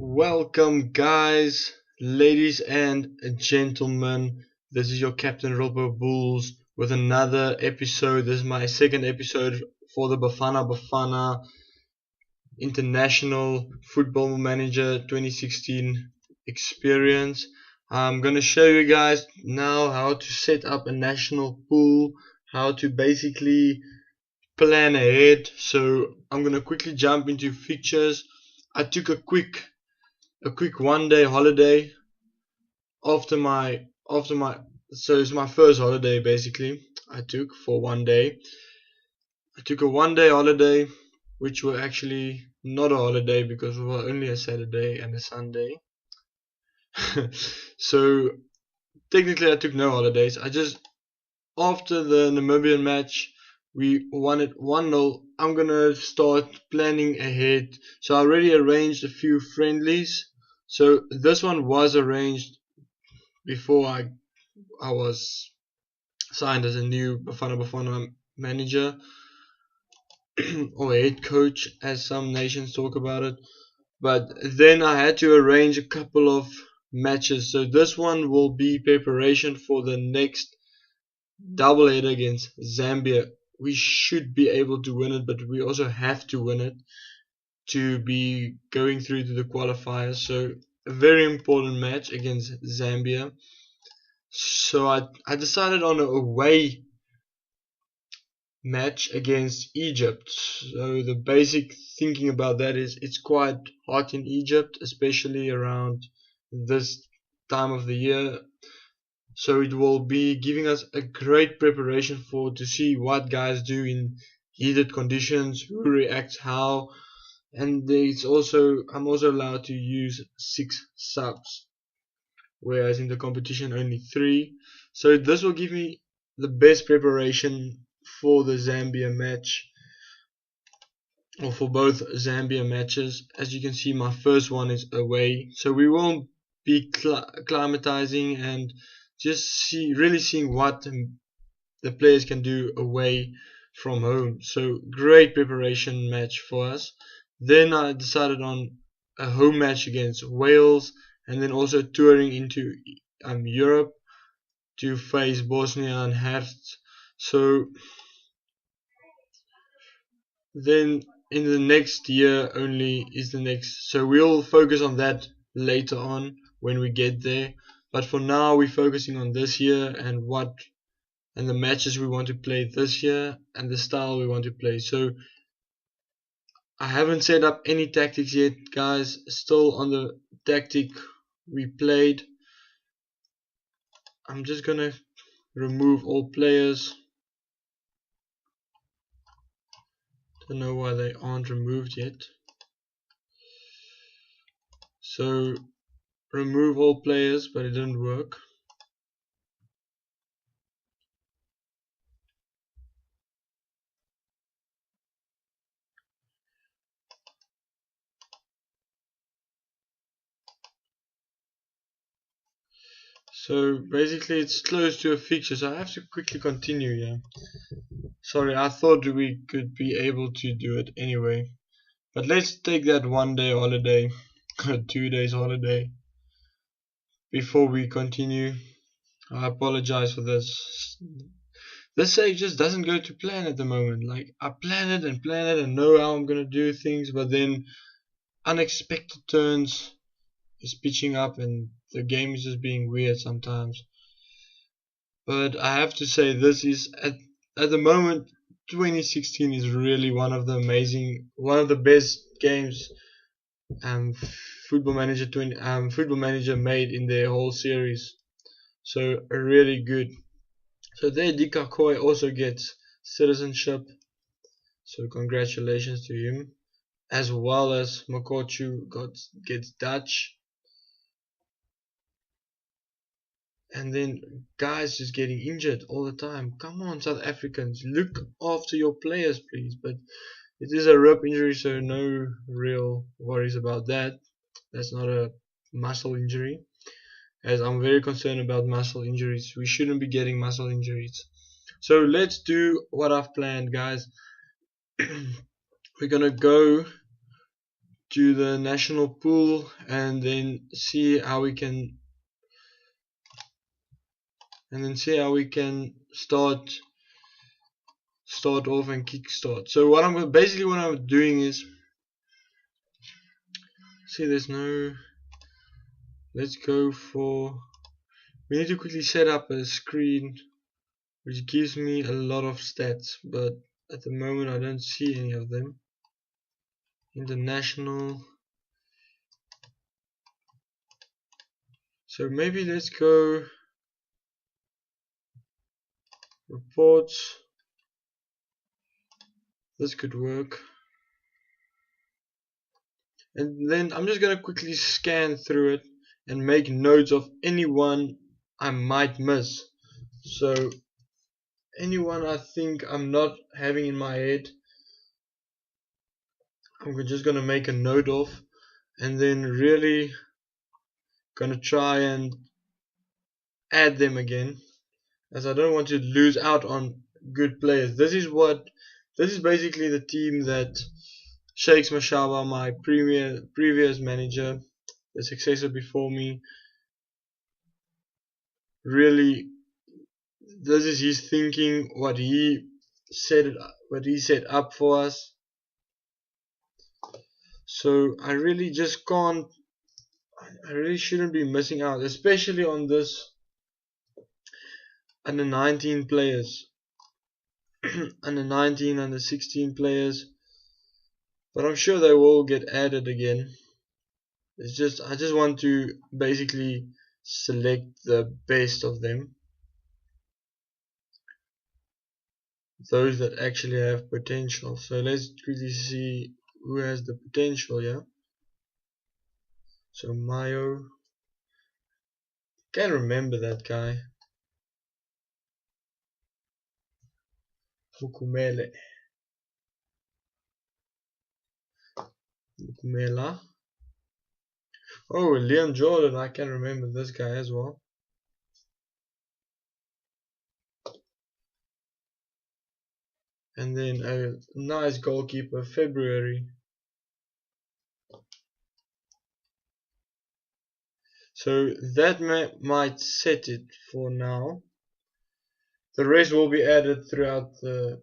Welcome, guys, ladies and gentlemen. This is your Captain Robo Bulls with another episode. This is my second episode for the Bafana International Football Manager 2016 experience. I'm gonna show you guys now how to set up a national pool, how to basically plan ahead. So I'm gonna quickly jump into fixtures. I took a quick 1 day holiday after my so it's my first holiday basically. I took for 1 day. I took a 1 day holiday, which were actually not a holiday because we were only a Saturday and a Sunday. So technically I took no holidays. I just After the Namibian match we won it 1-0. I'm gonna start planning ahead. So I already arranged a few friendlies. So this one was arranged before I was signed as a new Bafana manager or head coach, as some nations talk about it. But then I had to arrange a couple of matches. So this one will be preparation for the next doubleheader against Zambia. We should be able to win it, but we also have to win it to be going through to the qualifiers. So a very important match against Zambia. So I decided on a away match against Egypt. So the basic thinking about that is it's quite hot in Egypt, especially around this time of the year. So it will be giving us a great preparation for to see what guys do in heated conditions, who reacts how, and I'm also allowed to use 6 subs, whereas in the competition only 3. So this will give me the best preparation for the Zambia match, or for both Zambia matches. As you can see, my first one is away, so we won't be climatizing and just really seeing what the players can do away from home. So great preparation match for us. Then I decided on a home match against Wales, and then also touring into Europe to face Bosnia and Herzegovina. So then in the next year only is the next, so we'll focus on that later on when we get there. But for now we're focusing on this year and the matches we want to play this year and the style we want to play. So I haven't set up any tactics yet, guys. Still on the tactic we played. I'm just gonna remove all players. Don't know why they aren't removed yet. So remove all players, but it didn't work. So basically it's close to a fixture, so I have to quickly continue. Yeah, sorry, I thought we could be able to do it anyway, but let's take that 1 day holiday 2 days holiday before we continue. I apologize for this. This save just doesn't go to plan at the moment. Like, I plan it and know how I'm gonna do things, but then unexpected turns is pitching up and the game is just being weird sometimes. But I have to say, this is at the moment 2016 is really one of the best games um Football Manager made in their whole series. So really good. So there Dikakoi also gets citizenship, so congratulations to him, as well as Makochu gets Dutch. And then guys just getting injured all the time. Come on, South Africans, look after your players, please. But it is a rib injury, so no real worries about that. That's not a muscle injury, as I'm very concerned about muscle injuries. We shouldn't be getting muscle injuries. So let's do what I've planned, guys. We're gonna go to the national pool and then see how we can start off and kickstart. So what I'm doing is, see, there's no, let's go for, we need to quickly set up a screen which gives me a lot of stats, but at the moment I don't see any of them. International. So maybe let's go reports. This could work. And then I'm just gonna quickly scan through it and make notes of anyone I might miss. So anyone I think I'm not having in my head, I'm just gonna make a note of, and then really gonna try and add them again, as I don't want to lose out on good players. This is basically the team that Shakes Mashaba, my previous manager, the successor before me, really, this is his thinking, what he set up for us. So I really just can't, I really shouldn't be missing out, especially on this under 19 players, under 19, under 16 players. But I'm sure they will get added again. It's just, I just want to basically select the best of them, those that actually have potential. So let's quickly see who has the potential. Yeah, so Mayo, can't remember that guy. Mukumele, Mukumela. Oh, Leon Jordan, I can remember this guy as well. And then a nice goalkeeper, February. So that might set it for now. The rest will be added throughout the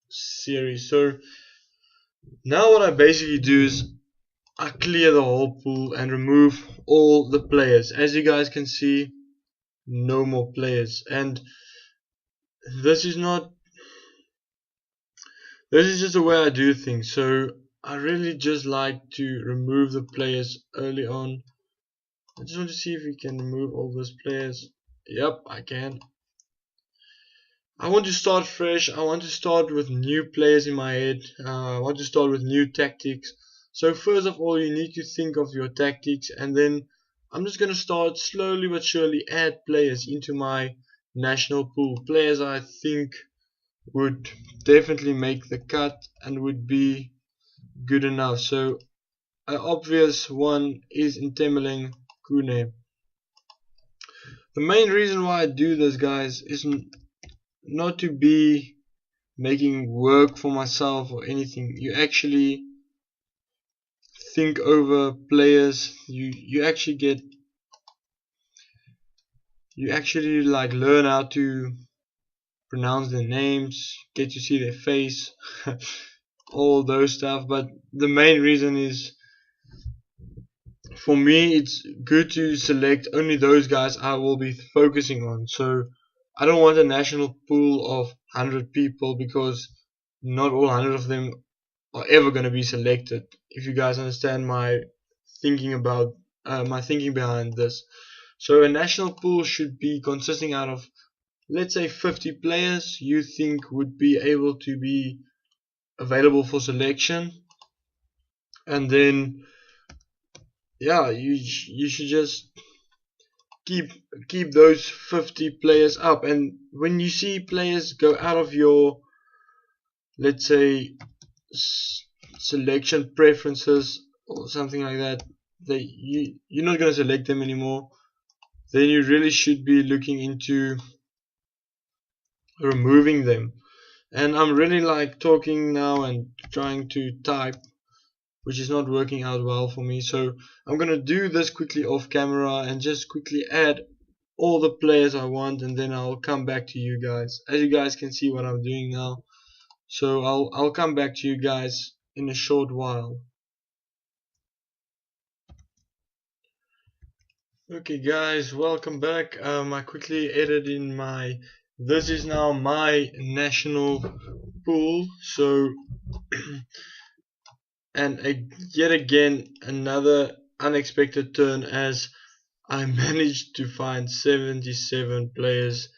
series. So now what I basically do is I clear the whole pool and remove all the players. As you guys can see, no more players. And this is just the way I do things. So I really just like to remove the players early on. I just want to see if we can remove all those players. Yep, I can. I want to start fresh. I want to start with new players in my head. I want to start with new tactics. So first of all, you need to think of your tactics, and then I'm just going to start slowly but surely add players into my national pool. Players I think would definitely make the cut and would be good enough. So an obvious one is Ntemeleng Kune. The main reason why I do this, guys, is not to be making work for myself or anything. You actually think over players. You actually like learn how to pronounce their names, get to see their face, all those stuff. But the main reason is, for me, it's good to select only those guys I will be focusing on. So I don't want a national pool of 100 people, because not all 100 of them are ever going to be selected. If you guys understand my thinking about my thinking behind this. So a national pool should be consisting out of, let's say, 50 players you think would be able to be available for selection. And then, yeah, you should just keep those 50 players up. And when you see players go out of your, let's say, selection preferences or something like that, you're not going to select them anymore, then you really should be looking into removing them. And I'm really like talking now and trying to type, which is not working out well for me. So I'm gonna do this quickly off camera and just quickly add all the players I want, and then I'll come back to you guys. As you guys can see what I'm doing now, so I'll come back to you guys in a short while. Okay guys, welcome back. I quickly edited in my, this is now my national pool. So and yet again another unexpected turn, as I managed to find 77 players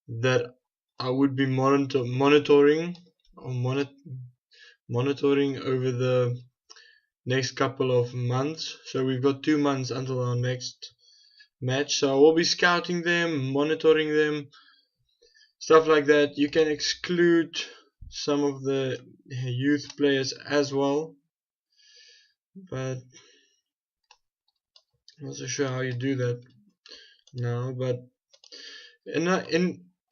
that I would be monitoring over the next couple of months. So we've got 2 months until our next match, so I will be scouting them, monitoring them, stuff like that. You can exclude some of the youth players as well, but I'm not so sure how you do that now. But in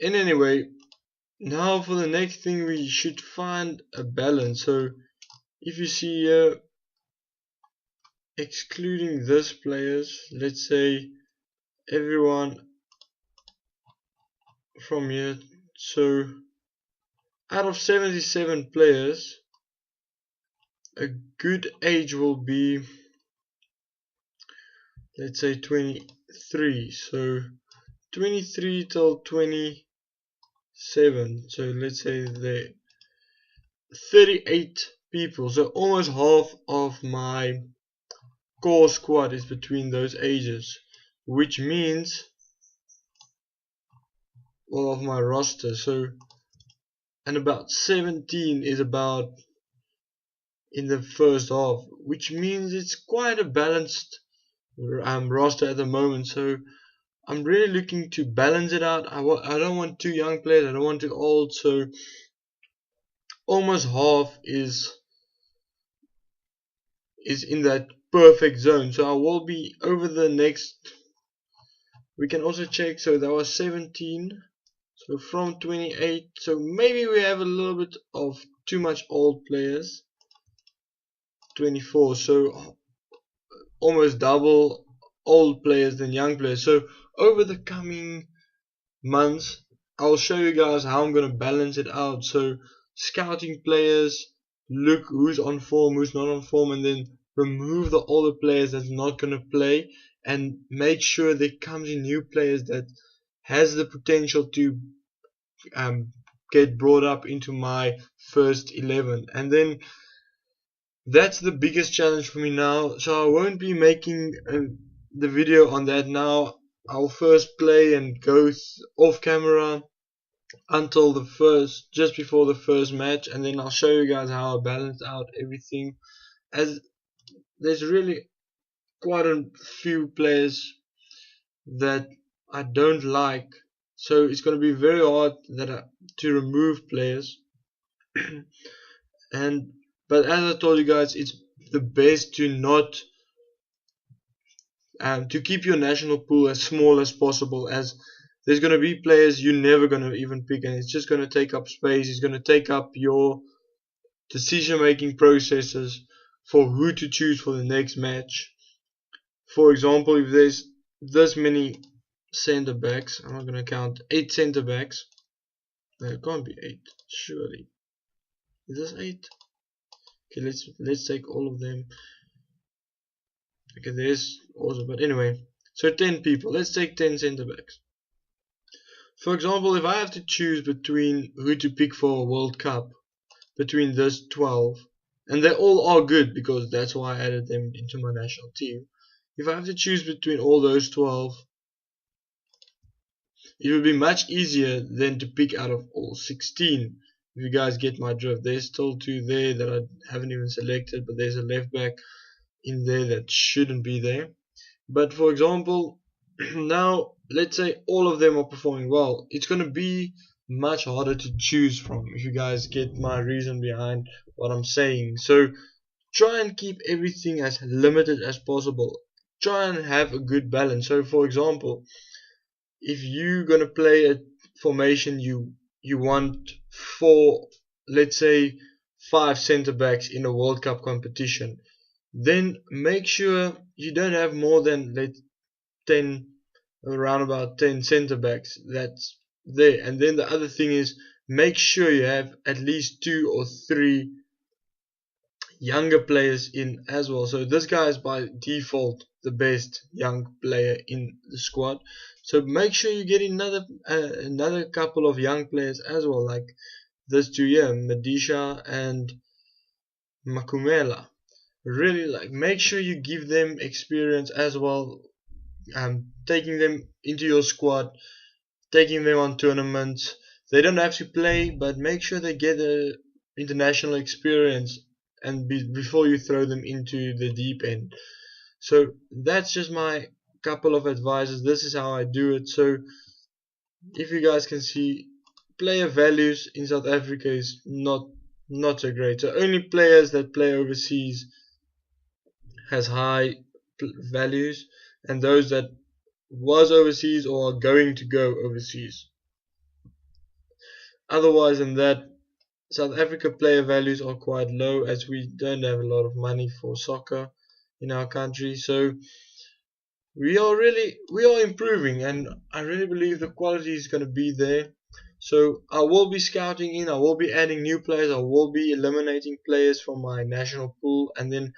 any way, now for the next thing, we should find a balance. So if you see here, excluding these players, let's say everyone from here, so out of 77 players, a good age will be, let's say 23. So 23 till 27, so let's say the 38 people, so almost half of my core squad is between those ages, which means, well, of my roster, so, and about 17 is about in the first half, which means it's quite a balanced roster at the moment. So I'm really looking to balance it out. I don't want too young players, I don't want too old, so almost half is in that perfect zone. So I will be over the next, we can also check, so that was 17, so from 28, so maybe we have a little bit of too much old players. 24, so almost double old players than young players. So over the coming months, I'll show you guys how I'm going to balance it out. So scouting players, look who's on form, who's not on form, and then remove the older players that's not going to play, and make sure there comes in new players that has the potential to get brought up into my first 11. And then that's the biggest challenge for me now. So I won't be making the video on that now. I'll first play and go off camera until the first, just before the first match, and then I'll show you guys how I balance out everything, as there's really quite a few players that I don't like, so it's going to be very hard to remove players. But as I told you guys, it's the best to not to keep your national pool as small as possible, as there's going to be players you're never going to even pick, and it's just going to take up space. It's going to take up your decision making processes for who to choose for the next match. For example, if there's this many center backs, I'm not going to count 8 center backs. No, it can't be 8, surely. Is this 8? Okay, let's take all of them. Okay, there's also, but anyway, so 10 people. Let's take 10 center backs. For example, if I have to choose between who to pick for a World Cup, between those 12, and they all are good because that's why I added them into my national team. If I have to choose between all those 12, it would be much easier than to pick out of all 16. If you guys get my drift, there's still 2 there that I haven't even selected, but there's a left back in there that shouldn't be there. But for example, now let's say all of them are performing well, it's going to be much harder to choose from, if you guys get my reason behind what I'm saying. So try and keep everything as limited as possible. Try and have a good balance. So for example, if you're going to play a formation, you want 4, let's say 5 center backs in a World Cup competition, then make sure you don't have more than 10, around about 10 center backs that's there. And then the other thing is, make sure you have at least 2 or 3 younger players in as well. So this guy is by default the best young player in the squad. So make sure you get another couple of young players as well, like this 2 here, Medisha and Makumela. Really, like, make sure you give them experience as well, taking them into your squad, taking them on tournaments. They don't have to play, but make sure they get a international experience and before you throw them into the deep end. So that's just my couple of advices. This is how I do it. So if you guys can see, player values in South Africa is not so great. So only players that play overseas has high values, and those that was overseas or are going to go overseas. Otherwise than that, South Africa player values are quite low, as we don't have a lot of money for soccer in our country. So we are improving, and I really believe the quality is going to be there. So I will be scouting in, I will be adding new players, I will be eliminating players from my national pool, and then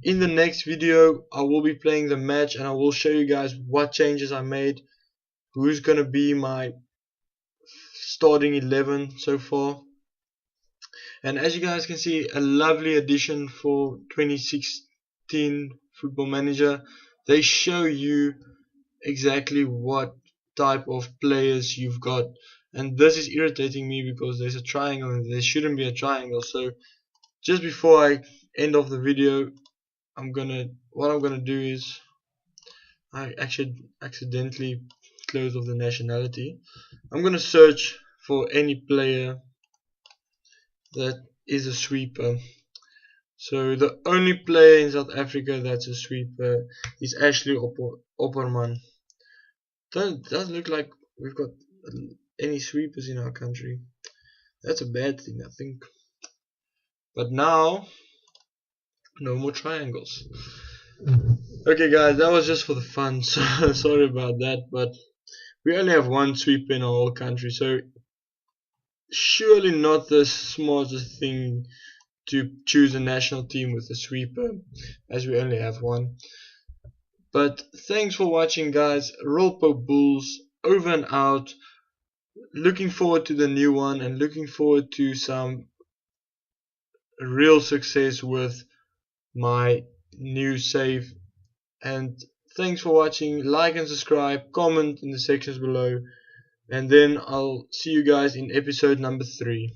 in the next video I will be playing the match and I will show you guys what changes I made, who's going to be my starting 11 so far. And as you guys can see, a lovely addition for 2016 Football Manager. They show you exactly what type of players you've got, and this is irritating me because there's a triangle and there shouldn't be a triangle. So just before I end off the video, what I'm gonna do is, I actually accidentally closed off the nationality. I'm gonna search for any player that is a sweeper. So the only player in South Africa that's a sweeper is Ashley Opperman. Doesn't look like we've got any sweepers in our country. That's a bad thing, I think. But now, no more triangles. Okay guys, that was just for the fun, so sorry about that, but we only have one sweeper in our whole country, so surely not the smartest thing to choose a national team with a sweeper, as we only have one. But thanks for watching guys. Rolpo Bulls over and out. Looking forward to the new one and looking forward to some real success with my new save. And thanks for watching. Like and subscribe, comment in the sections below, and then I'll see you guys in episode number 3.